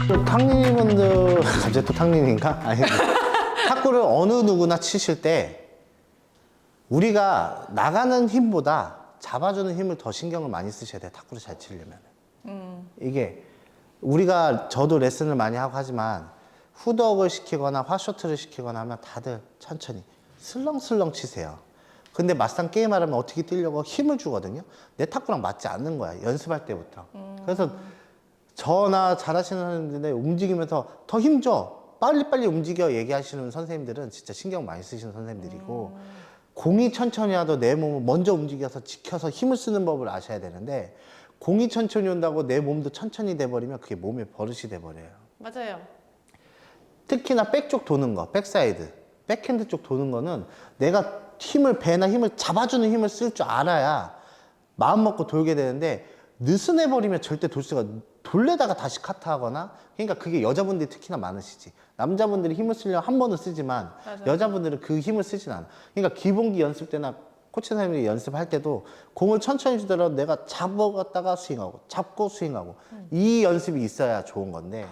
또 탕님분들 갑자기 또 탕님인가? 아니 탁구를 어느 누구나 치실 때 우리가 나가는 힘보다 잡아주는 힘을 더 신경을 많이 쓰셔야 돼요. 탁구를 잘 치려면. 이게 우리가 저도 레슨을 많이 하고 하지만 후덕을 시키거나 핫쇼트를 시키거나 하면 다들 천천히 슬렁슬렁 치세요. 근데 막상 게임하려면 어떻게 뛰려고 힘을 주거든요. 내 탁구랑 맞지 않는 거야. 연습할 때부터. 그래서 저나 잘하시는 선생님들 움직이면서 더 힘줘. 빨리빨리 움직여 얘기하시는 선생님들은 진짜 신경 많이 쓰시는 선생님들이고 공이 천천히 와도 내 몸을 먼저 움직여서 지켜서 힘을 쓰는 법을 아셔야 되는데 공이 천천히 온다고 내 몸도 천천히 돼버리면 그게 몸의 버릇이 돼버려요. 맞아요. 특히나 백쪽 도는 거, 백사이드, 백핸드 쪽 도는 거는 내가 힘을, 배나 힘을 잡아주는 힘을 쓸 줄 알아야 마음 먹고 돌게 되는데 느슨해버리면 절대 돌 수가, 돌려다가 다시 카트하거나, 그러니까 그게 여자분들이 특히나 많으시지. 남자분들이 힘을 쓰려면 한 번은 쓰지만 맞아요. 여자분들은 그 힘을 쓰진 않아. 그러니까 기본기 연습 때나 코치 선생님이 연습할 때도 공을 천천히 주더라도 내가 잡아갔다가 스윙하고 잡고 스윙하고 이 연습이 있어야 좋은 건데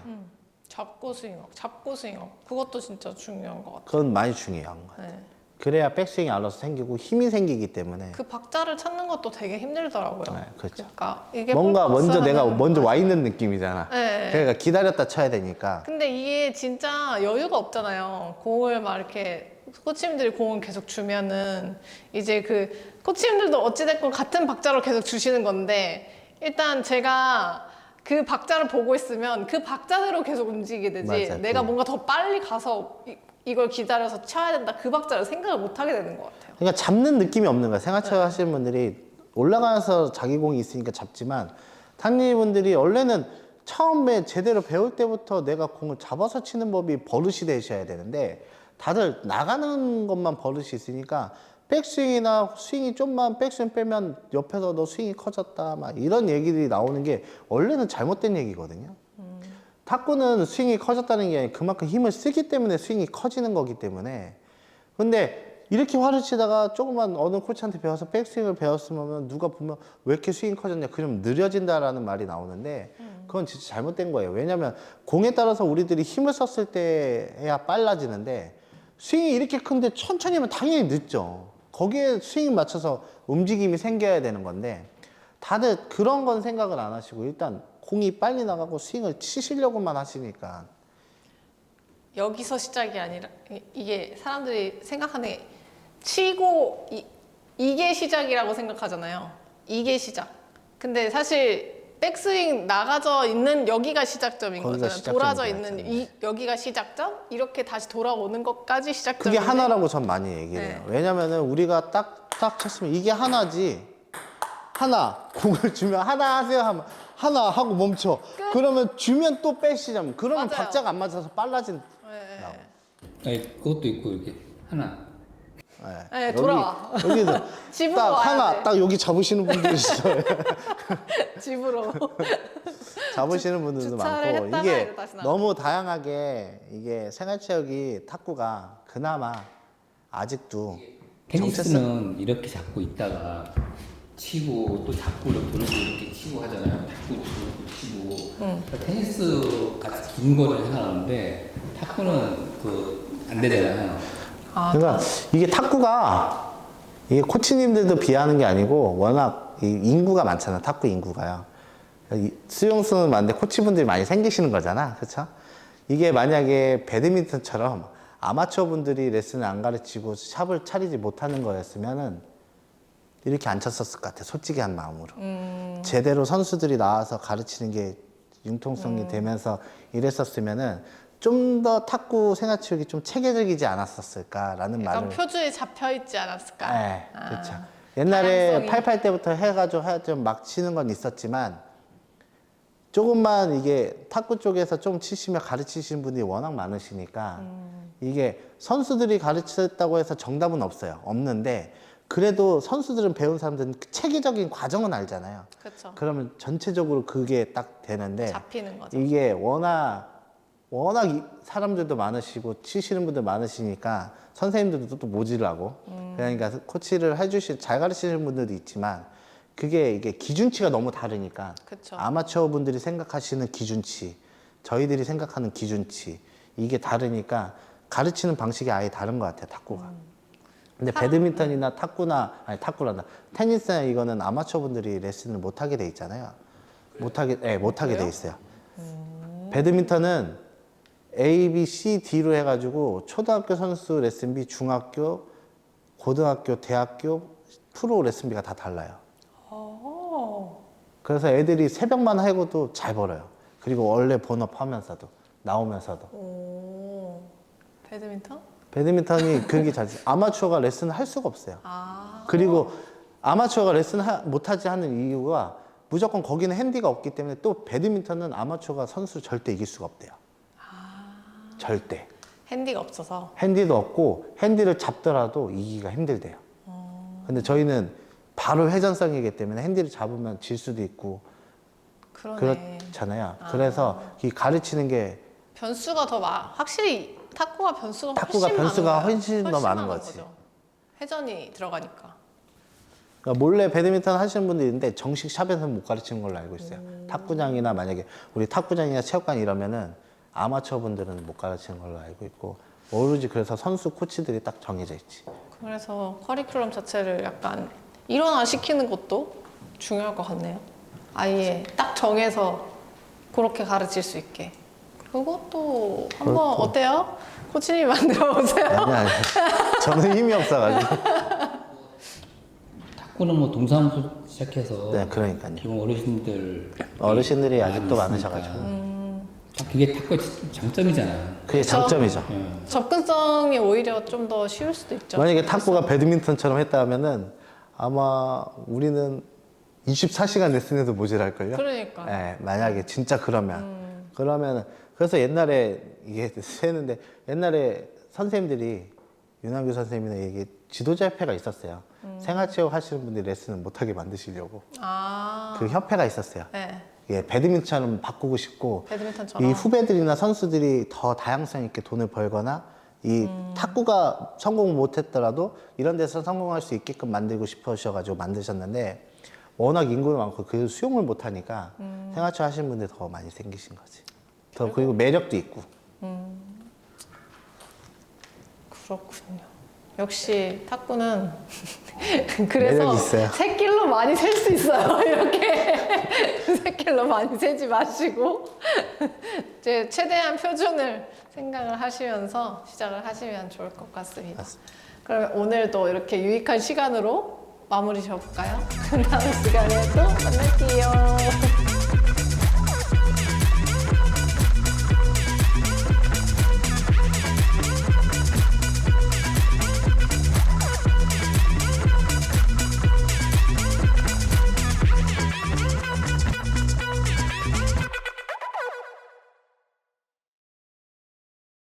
잡고 스윙업, 잡고 스윙업. 그것도 진짜 중요한 것 같아요. 그건 많이 중요한 거야. 네. 그래야 백스윙이 알아서 생기고 힘이 생기기 때문에 그 박자를 찾는 것도 되게 힘들더라고요. 네, 그렇죠. 그러니까 이게 뭔가 볼 먼저 내가 박스는 먼저 와 있는 느낌이잖아. 네. 그러니까 기다렸다 쳐야 되니까. 근데 이게 진짜 여유가 없잖아요. 공을 막 이렇게 코치님들이 공을 계속 주면은 이제 그 코치님들도 어찌됐건 같은 박자로 계속 주시는 건데 일단 제가 그 박자를 보고 있으면 그 박자대로 계속 움직이게 되지 맞아, 내가 그- 뭔가 더 빨리 가서 이걸 기다려서 쳐야 된다 그 박자를 생각을 못 하게 되는 것 같아요. 그러니까 잡는 느낌이 없는 거야. 생활체육 하시는 분들이 올라가서 자기 공이 있으니까 잡지만 탕리분들이 원래는 처음에 제대로 배울 때부터 내가 공을 잡아서 치는 법이 버릇이 되셔야 되는데 다들 나가는 것만 버릇이 있으니까 백스윙이나 스윙이 좀만 백스윙 빼면 옆에서 너 스윙이 커졌다 막 이런 얘기들이 나오는 게 원래는 잘못된 얘기거든요. 탁구는 스윙이 커졌다는 게 아니라 그만큼 힘을 쓰기 때문에 스윙이 커지는 거기 때문에 근데 이렇게 활을 치다가 조금만 어느 코치한테 배워서 백스윙을 배웠으면 누가 보면 왜 이렇게 스윙이 커졌냐 그러면 느려진다라는 말이 나오는데 그건 진짜 잘못된 거예요. 왜냐면 공에 따라서 우리들이 힘을 썼을 때 해야 빨라지는데 스윙이 이렇게 큰데 천천히 하면 당연히 늦죠. 거기에 스윙 맞춰서 움직임이 생겨야 되는 건데 다들 그런 건 생각을 안 하시고 일단 공이 빨리 나가고 스윙을 치시려고만 하시니까 여기서 시작이 아니라 이게 사람들이 생각하는 게 치고 이게 시작이라고 생각하잖아요. 이게 시작. 근데 사실 백스윙 나가져 있는 여기가 시작점인 거기가 거잖아요. 돌아져 시작점인 있는 여기가 시작점, 이렇게 다시 돌아오는 것까지 그게 시작점인데 하나라고 전 많이 얘기를 해요. 네. 왜냐면은 우리가 딱 쳤으면 이게 하나지. 하나 공을 주면 하나 하세요 하면 하나 하고 멈춰. 그러면 주면 또 빼시자면 그러면 맞아요. 박자가 안 맞아서 빨라진. 네. 아니, 그것도 있고 이렇게 하나. 네, 돌아와. 여기서 집으로 딱 와야 하나 돼. 딱 여기 잡으시는 분들 있어요. 집으로. 잡으시는 분들도 주차를 많고 했다가 이게 이제 다시 나가. 너무 다양하게 이게 생활체육이 탁구가 그나마 아직도 테니스는 이렇게 잡고 있다가 치고 또 잡고 이렇게 돌고 이렇게 치고 하잖아요. 잡고 돌고 치고. 그러니까 테니스 같이 긴 거를 해나가는데 탁구는 그 안 되잖아요. 아, 그러니까 이게 탁구가 이게 코치님들도 비하하는 게 아니고 워낙 이 인구가 많잖아. 탁구 인구가요. 수용수는 많은데 코치분들이 많이 생기시는 거잖아. 그렇죠? 이게 만약에 배드민턴처럼 아마추어 분들이 레슨을 안 가르치고 샵을 차리지 못하는 거였으면은 이렇게 안 쳤었을 것 같아. 솔직히 한 마음으로. 제대로 선수들이 나와서 가르치는 게 융통성이 되면서 이랬었으면은 좀 더 탁구 생활체육이 좀 체계적이지 않았었을까라는 약간 말을. 표준이 잡혀 있지 않았을까? 네, 아, 그렇죠. 옛날에 다양성이. 88 때부터 해가지고 좀 막 치는 건 있었지만 조금만 이게 탁구 쪽에서 좀 치시면 가르치시는 분들이 워낙 많으시니까 이게 선수들이 가르쳤다고 해서 정답은 없어요. 없는데 그래도 선수들은 배운 사람들은 그 체계적인 과정은 알잖아요. 그렇죠. 그러면 전체적으로 그게 딱 되는데 잡히는 거죠. 이게 워낙 워낙 사람들도 많으시고 치시는 분들 많으시니까 선생님들도 또 모질라고 그러니까 코치를 해주실 잘 가르치시는 분들도 있지만 그게 이게 기준치가 너무 다르니까 그쵸. 아마추어 분들이 생각하시는 기준치 저희들이 생각하는 기준치 이게 다르니까 가르치는 방식이 아예 다른 것 같아요 탁구가. 근데 배드민턴이나 탁구나 아니 탁구란다 테니스나 이거는 아마추어 분들이 레슨을 못 하게 돼 있잖아요. 못 하게 그래요? 돼 있어요. 배드민턴은 A, B, C, D로 해가지고 초등학교 선수 레슨비, 중학교, 고등학교, 대학교 프로 레슨비가 다 달라요. 그래서 애들이 새벽만 하고도 잘 벌어요. 그리고 원래 본업하면서도 나오면서도. 오, 배드민턴? 배드민턴이 그게 잘 아마추어가 레슨을 할 수가 없어요. 아, 그리고 아마추어가 레슨 못하지 하는 이유가 무조건 거기는 핸디가 없기 때문에 또 배드민턴은 아마추어가 선수 절대 이길 수가 없대요. 절대. 핸디가 없어서. 핸디도 없고 핸디를 잡더라도 이기기가 힘들대요. 근데 저희는 바로 회전성이기 때문에 핸디를 잡으면 질 수도 있고 그러네. 그렇잖아요. 그래서 이 가르치는 게 변수가 더 확실히 탁구가 변수가 탁구가 훨씬 변수가 많은 거야. 훨씬 더 많은 거지. 거죠. 회전이 들어가니까. 그러니까 몰래 배드민턴 하시는 분들이 있는데 정식 샵에서는 못 가르치는 걸로 알고 있어요. 탁구장이나 만약에 우리 탁구장이나 체육관 이러면은 아마추어 분들은 못 가르치는 걸로 알고 있고 오로지 그래서 선수 코치들이 딱 정해져 있지. 그래서 커리큘럼 자체를 약간 일원화 시키는 것도 중요할 것 같네요. 아예 딱 정해서 그렇게 가르칠 수 있게. 그것도 한번 그렇죠. 어때요? 코치님 만들어 보세요. 아니 저는 힘이 없어가지고. 탁구는 뭐 동사무소 시작해서 네, 그러니까요. 기본 어르신들이 아직도 많이 많으셔가지고. 있으니까. 그게 탁구의 장점이잖아요. 그게 장점이죠. 예. 접근성이 오히려 좀 더 쉬울 수도 있죠. 만약에 탁구가 배드민턴처럼 했다 하면은 아마 우리는 24시간 레슨해도 모자랄걸요? 그러니까. 네, 만약에 진짜 그러면 그래서 옛날에 이게 세는데 옛날에 선생님들이 윤한규 선생님이나 이게 지도자 협회가 있었어요. 생활체육 하시는 분들이 레슨을 못하게 만드시려고 아, 그 협회가 있었어요. 네. 예, 배드민턴처럼 바꾸고 싶고 배드민턴처럼. 이 후배들이나 선수들이 더 다양성 있게 돈을 벌거나 이 탁구가 성공을 못했더라도 이런 데서 성공할 수 있게끔 만들고 싶으셔가지고 만드셨는데 워낙 인구가 많고 그 수용을 못하니까 생활체 하시는 분들이 더 많이 생기신 거지. 더 그리고 매력도 있고. 그렇군요. 역시 탁구는 매력 그래서 있어요. 새길로 많이 셀 수 있어요. 이렇게 새길로 많이 세지 마시고 이제 최대한 표준을 생각을 하시면서 시작을 하시면 좋을 것 같습니다. 그러면 오늘도 이렇게 유익한 시간으로 마무리 지어볼까요? 다음 시간에 또 만날게요.